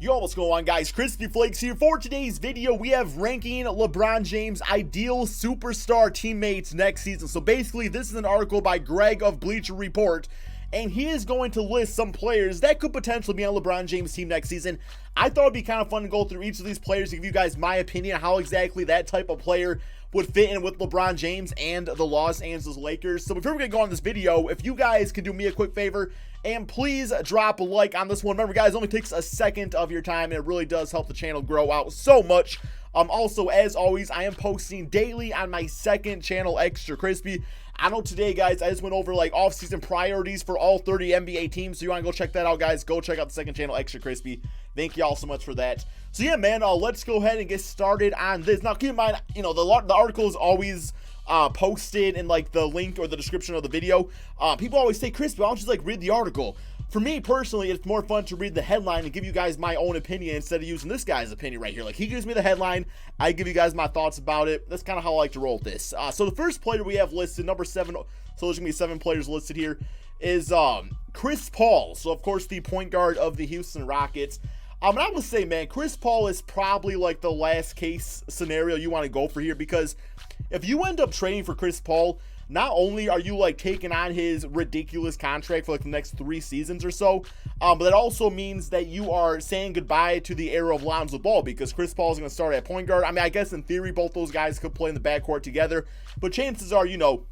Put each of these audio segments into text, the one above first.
Yo, what's going on, guys? KrispyFlakes here. For today's video, we have ranking LeBron James' ideal superstar teammates next season. So basically, this is an article by Greg of Bleacher Report, and he is going to list some players that could potentially be on LeBron James' team next season. I thought it'd be kind of fun to go through each of these players to give you guys my opinion on how exactly that type of player would fit in with LeBron James and the Los Angeles Lakers. So before we get going on this video, if you guys could do me a quick favor and please drop a like on this one. Remember, guys, it only takes a second of your time and it really does help the channel grow out so much. Also, as always, I am posting daily on my second channel, Extra Crispy. I know today, guys, I just went over like off-season priorities for all 30 NBA teams. So you want to go check that out, guys, go check out the second channel, Extra Crispy. Thank you all so much for that. So yeah, man, let's go ahead and get started on this. Now, keep in mind, you know, the article is always posted in like the link or the description of the video. People always say, Crispy, why don't you just like read the article? For me personally, it's more fun to read the headline and give you guys my own opinion instead of using this guy's opinion right here. Like, he gives me the headline, I give you guys my thoughts about it. That's kind of how I like to roll with this. So the first player we have listed, number 7, so there's gonna be 7 players listed here, is Chris Paul. So of course, the point guard of the Houston Rockets. And I would say, man, Chris Paul is probably like the last case scenario you want to go for here, because if you end up trading for Chris Paul, not only are you like taking on his ridiculous contract for like the next 3 seasons or so, but that also means that you are saying goodbye to the era of Lonzo Ball, because Chris Paul is going to start at point guard. I mean, I guess in theory, both those guys could play in the backcourt together, but chances are, you know,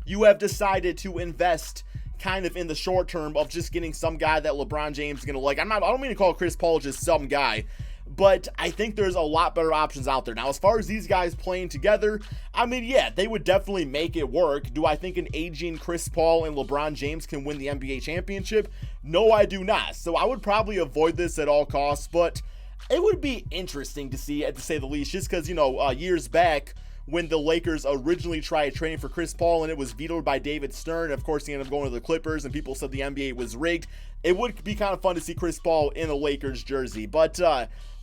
you have decided to invest kind of in the short term of just getting some guy that LeBron James is going to like. I don't mean to call Chris Paul just some guy, but I think there's a lot better options out there. Now, as far as these guys playing together, I mean, yeah, they would definitely make it work. Do I think an aging Chris Paul and LeBron James can win the NBA championship? No, I do not. So I would probably avoid this at all costs, but it would be interesting to see, to say the least, just because, you know, years back, when the Lakers originally tried trading for Chris Paul and it was vetoed by David Stern. Of course, he ended up going to the Clippers and people said the NBA was rigged. It would be kind of fun to see Chris Paul in a Lakers jersey. But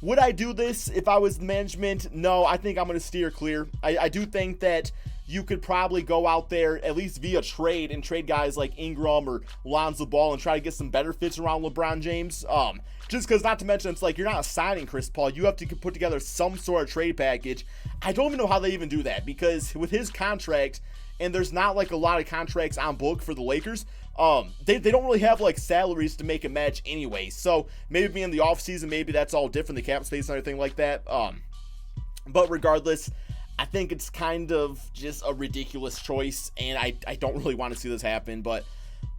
would I do this if I was management? No, I think I'm going to steer clear. I do think that you could probably go out there at least via trade and trade guys like Ingram or Lonzo Ball and try to get some better fits around LeBron James. Just because, not to mention, it's like you're not signing Chris Paul. You have to put together some sort of trade package. I don't even know how they even do that, because with his contract, and there's not like a lot of contracts on book for the Lakers, they don't really have like salaries to make a match anyway. So maybe being in the offseason, maybe that's all different, the cap space and everything like that. But regardless, I think it's kind of just a ridiculous choice, and I don't really want to see this happen, but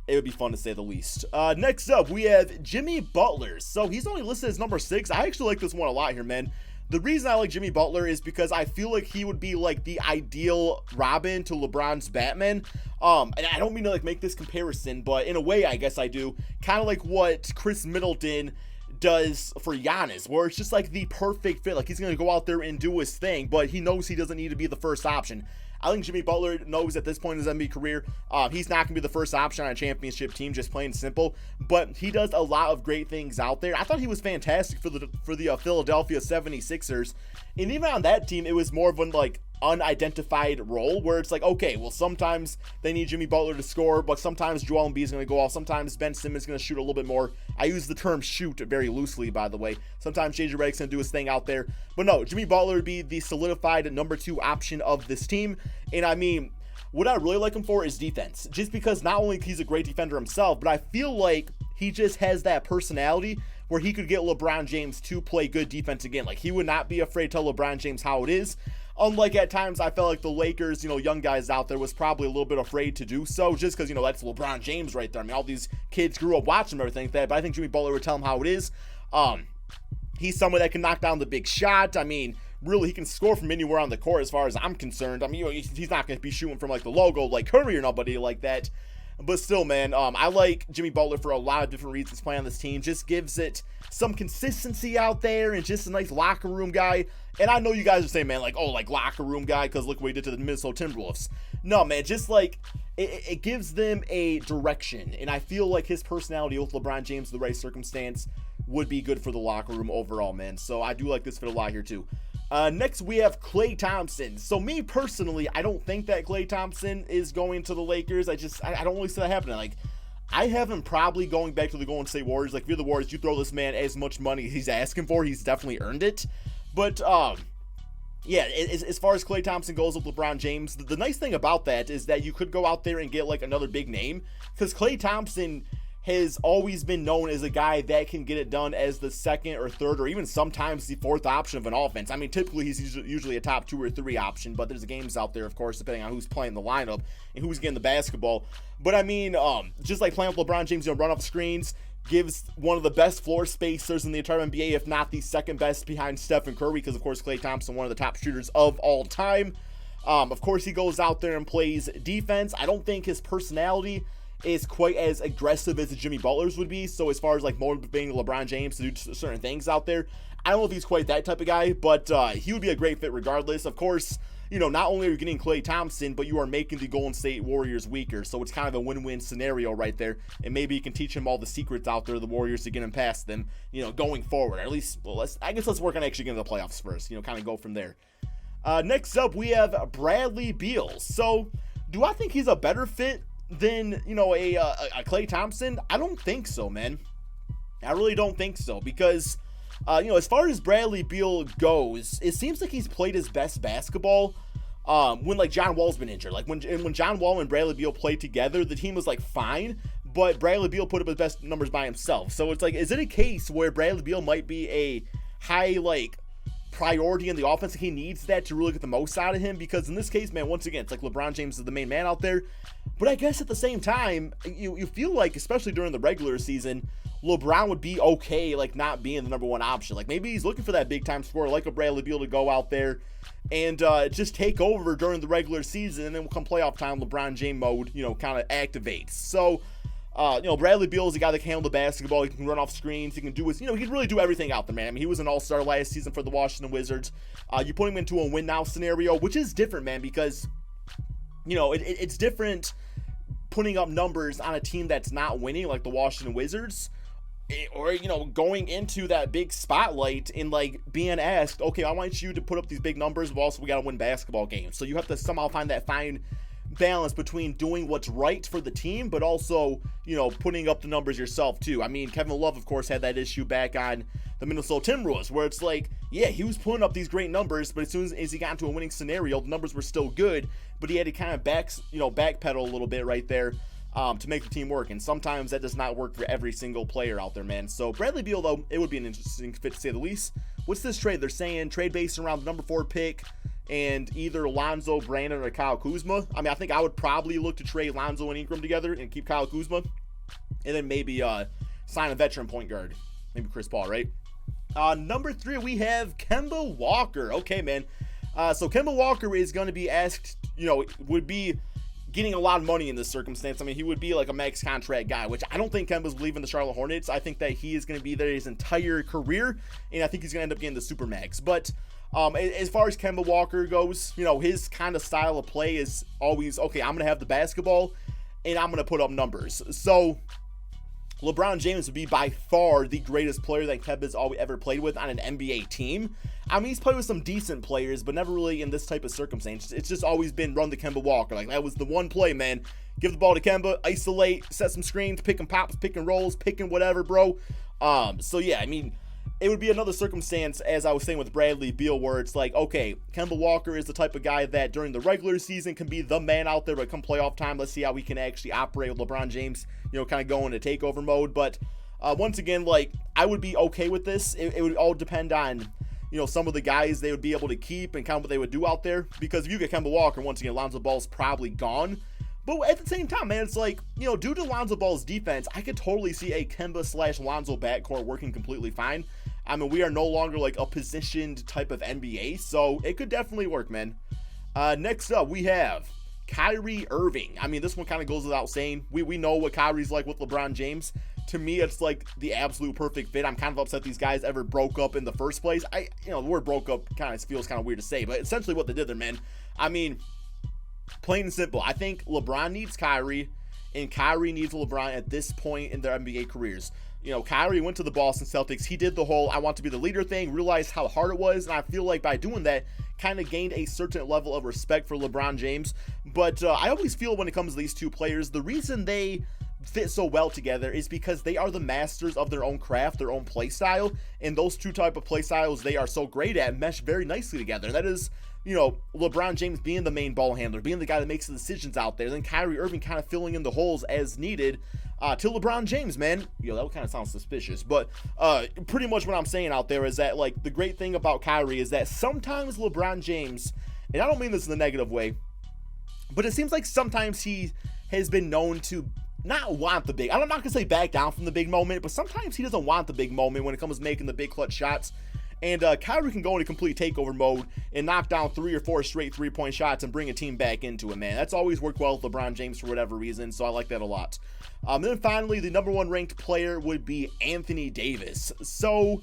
it would be fun to say the least. Next up, we have Jimmy Butler. So he's only listed as number 6. I actually like this one a lot here, man. The reason I like Jimmy Butler is because I feel like he would be like the ideal Robin to LeBron's Batman. And I don't mean to like make this comparison, but in a way, I guess I do. Kind of like what Chris Middleton does for Giannis, where it's just like the perfect fit. Like, he's going to go out there and do his thing, but he knows he doesn't need to be the first option. I think Jimmy Butler knows at this point in his NBA career, he's not going to be the first option on a championship team, just plain simple, but he does a lot of great things out there. I thought he was fantastic for the Philadelphia 76ers, and even on that team, it was more of an like unidentified role, where it's like, okay, well, sometimes they need Jimmy Butler to score, but sometimes Joel Embiid is going to go off, sometimes Ben Simmons is going to shoot a little bit more. I use the term shoot very loosely, by the way. Sometimes JJ Redick's going to do his thing out there, but no, Jimmy Butler would be the solidified number 2 option of this team. And I mean, what I really like him for is defense, just because not only he's a great defender himself, but I feel like he just has that personality where he could get LeBron James to play good defense again. Like, he would not be afraid to tell LeBron James how it is. Unlike at times, I felt like the Lakers, you know, young guys out there was probably a little bit afraid to do so, just because, you know, that's LeBron James right there. I mean, all these kids grew up watching him and everything like that, but I think Jimmy Butler would tell him how it is. He's someone that can knock down the big shot. I mean, really, he can score from anywhere on the court as far as I'm concerned. I mean, you know, he's not going to be shooting from like the logo like Curry or nobody like that. But still, man, I like Jimmy Butler for a lot of different reasons playing on this team. Just gives it some consistency out there and just a nice locker room guy. And I know you guys are saying, man, like, oh, like locker room guy because look what he did to the Minnesota Timberwolves. No, man, just like it gives them a direction. And I feel like his personality with LeBron James in the right circumstance would be good for the locker room overall, man. So I do like this fit a lot here too. Next, we have Klay Thompson. So me personally, I don't think that Klay Thompson is going to the Lakers. I don't really see that happening. Like, I have him probably going back to the Golden State Warriors. Like, if you're the Warriors, you throw this man as much money as he's asking for. He's definitely earned it. But, yeah, as far as Klay Thompson goes with LeBron James, the nice thing about that is that you could go out there and get, like, another big name. Because Klay Thompson has always been known as a guy that can get it done as the second or third or even sometimes the fourth option of an offense. I mean, typically he's usually a top 2 or 3 option, but there's games out there, of course, depending on who's playing the lineup and who's getting the basketball. But I mean, just like playing with LeBron James, run off screens, gives one of the best floor spacers in the entire NBA, if not the second best behind Stephen Curry, because of course Klay Thompson, one of the top shooters of all time. Of course, he goes out there and plays defense. I don't think his personality is quite as aggressive as the Jimmy Butler's would be. So as far as like motivating LeBron James to do certain things out there, I don't know if he's quite that type of guy, but he would be a great fit regardless. Of course, you know, not only are you getting Klay Thompson, but you are making the Golden State Warriors weaker. So it's kind of a win-win scenario right there. And maybe you can teach him all the secrets out there, the Warriors, to get him past them, you know, going forward. Or at least, well, I guess let's work on actually getting to the playoffs first, you know, kind of go from there. Next up, we have Bradley Beal. So do I think he's a better fit than, you know, a Klay Thompson? I don't think so, man. I really don't think so, because you know, as far as Bradley Beal goes, it seems like he's played his best basketball when like John Wall's been injured. Like when John Wall and Bradley Beal played together, the team was like fine, but Bradley Beal put up his best numbers by himself. So it's like, is it a case where Bradley Beal might be a high like priority in the offense? He needs that to really get the most out of him, because in this case, man, once again, it's like LeBron James is the main man out there. But I guess at the same time, you feel like, especially during the regular season, LeBron would be okay like not being the number one option. Like maybe he's looking for that big time scorer like a Bradley Beal to go out there and just take over during the regular season, and then come playoff time, LeBron James mode, you know, kind of activates. So you know, Bradley Beal is a guy that can handle the basketball. He can run off screens. He can do his, you know, he can really do everything out there, man. I mean, he was an all-star last season for the Washington Wizards. You put him into a win-now scenario, which is different, man, because, you know, it's different putting up numbers on a team that's not winning, like the Washington Wizards, or, you know, going into that big spotlight and, like, being asked, okay, I want you to put up these big numbers, but also we got to win basketball games. So you have to somehow find that fine balance between doing what's right for the team, but also, you know, putting up the numbers yourself too. I mean, Kevin Love, of course, had that issue back on the Minnesota Timberwolves, where it's like, yeah, he was putting up these great numbers, but as soon as he got into a winning scenario, the numbers were still good, but he had to kind of backpedal a little bit right there to make the team work. And sometimes that does not work for every single player out there, man. So Bradley Beal, though, it would be an interesting fit to say the least. What's this trade? They're saying trade based around the number 4 pick and either Lonzo, Brandon, or Kyle Kuzma. I mean, I think I would probably look to trade Lonzo and Ingram together and keep Kyle Kuzma, and then maybe sign a veteran point guard, maybe Chris Paul, right? Number 3, we have Kemba Walker. Okay, man. So Kemba Walker is going to be asked, you know, would be getting a lot of money in this circumstance. I mean, he would be like a max contract guy, which I don't think Kemba's leaving the Charlotte Hornets. I think that he is going to be there his entire career, and I think he's going to end up getting the super max. But as far as Kemba Walker goes, you know, his kind of style of play is always, okay, I'm going to have the basketball and I'm going to put up numbers. So LeBron James would be by far the greatest player that Kemba's ever played with on an NBA team. I mean, he's played with some decent players, but never really in this type of circumstance. It's just always been run to Kemba Walker. Like, that was the one play, man. Give the ball to Kemba, isolate, set some screens, pick and pops, pick and rolls, pick and whatever, bro. So yeah, I mean, it would be another circumstance, as I was saying with Bradley Beal, where it's like, okay, Kemba Walker is the type of guy that during the regular season can be the man out there, but come playoff time, let's see how we can actually operate with LeBron James, you know, kind of go into takeover mode. But once again, like, I would be okay with this. It would all depend on, you know, some of the guys they would be able to keep and kind of what they would do out there. Because if you get Kemba Walker, once again, Lonzo Ball's probably gone. But at the same time, man, it's like, you know, due to Lonzo Ball's defense, I could totally see a Kemba/Lonzo backcourt working completely fine. I mean, we are no longer like a positioned type of NBA, so it could definitely work, man. Next up, we have Kyrie Irving. I mean, this one kind of goes without saying. We know what Kyrie's like with LeBron James. To me, it's like the absolute perfect fit. I'm kind of upset these guys ever broke up in the first place. You know, the word broke up kind of feels kind of weird to say, but essentially what they did there, man. I mean, plain and simple, I think LeBron needs Kyrie, and Kyrie needs LeBron at this point in their NBA careers. You know, Kyrie went to the Boston Celtics. He did the whole I want to be the leader thing, realized how hard it was, and I feel like by doing that, kind of gained a certain level of respect for LeBron James. But I always feel when it comes to these two players, the reason they fit so well together is because they are the masters of their own craft, their own play style, and those two type of play styles they are so great at mesh very nicely together. And that is, you know, LeBron James being the main ball handler, being the guy that makes the decisions out there, then Kyrie Irving kind of filling in the holes as needed to LeBron James, man. Yo, that kind of sounds suspicious, but pretty much what I'm saying out there is that, like, the great thing about Kyrie is that sometimes LeBron James, and I don't mean this in a negative way, but it seems like sometimes he has been known to not want the big, I'm not going to say back down from the big moment, but sometimes he doesn't want the big moment when it comes to making the big clutch shots. And Kyrie can go into complete takeover mode and knock down 3 or 4 straight three-point shots and bring a team back into it, man. That's always worked well with LeBron James for whatever reason, so I like that a lot. Then finally, the number 1 ranked player would be Anthony Davis. So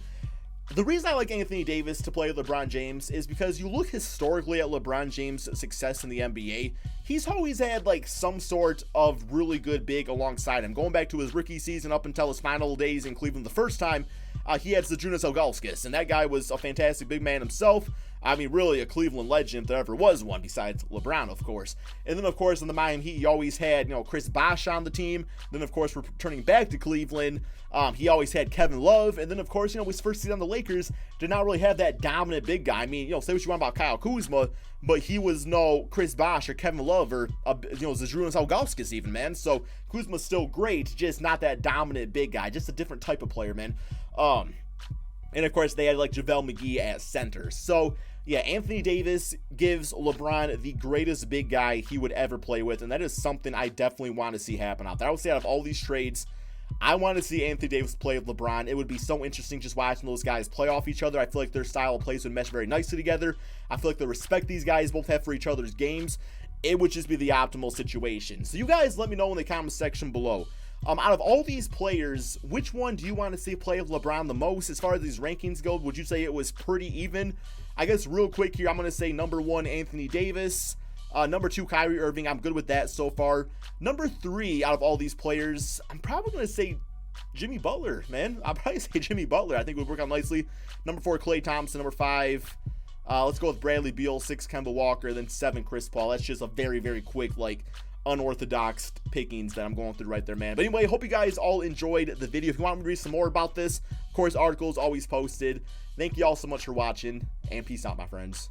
the reason I like Anthony Davis to play with LeBron James is because you look historically at LeBron James' success in the NBA, he's always had like some sort of really good big alongside him. Going back to his rookie season up until his final days in Cleveland the first time, he had Zydrunas Ilgauskas, and that guy was a fantastic big man himself. I mean, really a Cleveland legend if there ever was one, besides LeBron, of course. And then, of course, in the Miami Heat, he always had, you know, Chris Bosh on the team. Then, of course, returning back to Cleveland, he always had Kevin Love. And then, of course, you know, his first season on the Lakers did not really have that dominant big guy. I mean, you know, say what you want about Kyle Kuzma, but he was no Chris Bosh or Kevin Love or, you know, Zydrunas Ilgauskas even, man. So Kuzma's still great, just not that dominant big guy, just a different type of player, man. And, of course, they had, like, JaVale McGee at center. So, yeah, Anthony Davis gives LeBron the greatest big guy he would ever play with, and that is something I definitely want to see happen out there. I would say out of all these trades, I want to see Anthony Davis play with LeBron. It would be so interesting just watching those guys play off each other. I feel like their style of plays would mesh very nicely together. I feel like the respect these guys both have for each other's games, it would just be the optimal situation. So you guys let me know in the comment section below. Out of all these players, which one do you want to see play with LeBron the most? As far as these rankings go, would you say it was pretty even? I guess real quick here, I'm going to say number 1, Anthony Davis. Number 2, Kyrie Irving. I'm good with that so far. Number 3, out of all these players, I'm probably going to say Jimmy Butler, man. I'll probably say Jimmy Butler. I think it would work out nicely. Number 4, Klay Thompson. Number 5, let's go with Bradley Beal. 6, Kemba Walker. Then 7, Chris Paul. That's just a very, very quick, like, unorthodox pickings that I'm going through right there, man. But anyway, hope you guys all enjoyed the video. If you want me to read some more about this, of course, articles always posted. Thank you all so much for watching, and peace out, my friends.